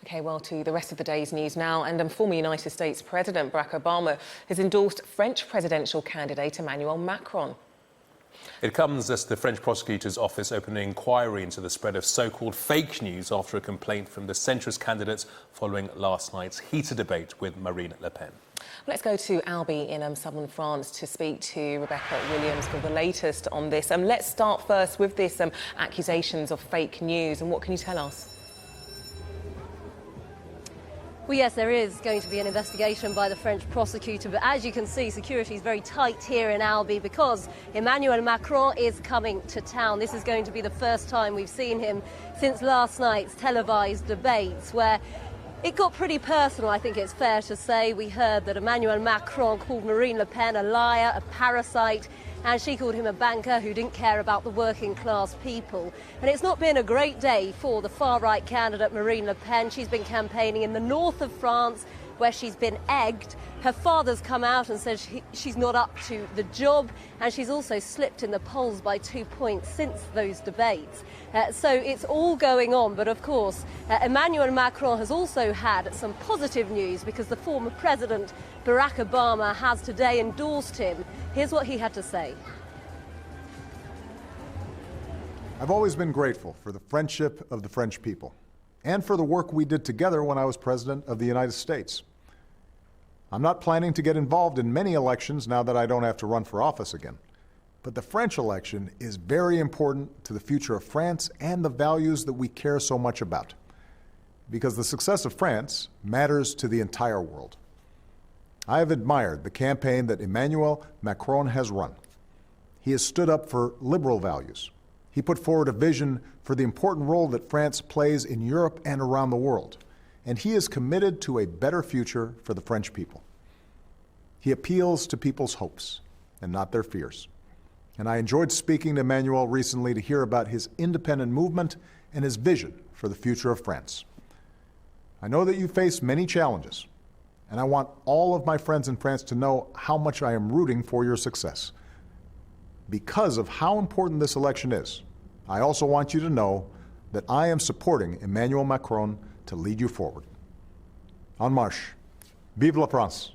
Okay, well, to the rest of the day's news now, and former United States President Barack Obama has endorsed French presidential candidate Emmanuel Macron. It comes as the French prosecutor's office opened an inquiry into the spread of so-called fake news after a complaint from the centrist candidates following last night's heated debate with Marine Le Pen. Let's go to Albi in southern France to speak to Rebecca Williams for the latest on this. Let's start first with this accusations of fake news, and what can you tell us? Well, yes, there is going to be an investigation by the French prosecutor, but as you can see, security is very tight here in Albi because Emmanuel Macron is coming to town. This is going to be the first time we've seen him since last night's televised debates, where it got pretty personal, I think it's fair to say. We heard that Emmanuel Macron called Marine Le Pen a liar, a parasite, and she called him a banker who didn't care about the working class people. And it's not been a great day for the far-right candidate Marine Le Pen. She's been campaigning in the north of France, where she's been egged. Her father's come out and said she's not up to the job, and she's also slipped in the polls by 2 points since those debates. So it's all going on, but of course Emmanuel Macron has also had some positive news because the former president Barack Obama has today endorsed him. Here's what he had to say. I've always been grateful for the friendship of the French people and for the work we did together when I was president of the United States. I'm not planning to get involved in many elections now that I don't have to run for office again. But the French election is very important to the future of France and the values that we care so much about, because the success of France matters to the entire world. I have admired the campaign that Emmanuel Macron has run. He has stood up for liberal values. He put forward a vision for the important role that France plays in Europe and around the world. And he is committed to a better future for the French people. He appeals to people's hopes and not their fears. And I enjoyed speaking to Emmanuel recently to hear about his independent movement and his vision for the future of France. I know that you face many challenges, and I want all of my friends in France to know how much I am rooting for your success. Because of how important this election is, I also want you to know that I am supporting Emmanuel Macron to lead you forward. En marche. Vive la France.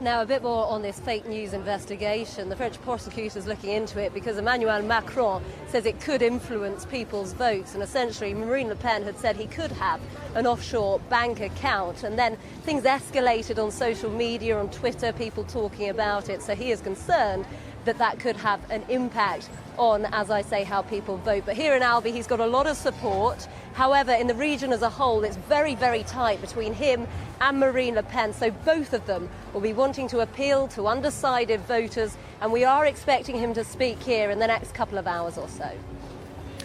Now, a bit more on this fake news investigation. The French prosecutor's looking into it because Emmanuel Macron says it could influence people's votes, and essentially Marine Le Pen had said he could have an offshore bank account, and then things escalated on social media, on Twitter, people talking about it, so he is concerned that that could have an impact on, as I say, how people vote. But here in Albi, he's got a lot of support. However, in the region as a whole, it's very, very tight between him and Marine Le Pen. So both of them will be wanting to appeal to undecided voters, and we are expecting him to speak here in the next couple of hours or so.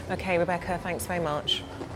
Okay, Rebecca, thanks very much.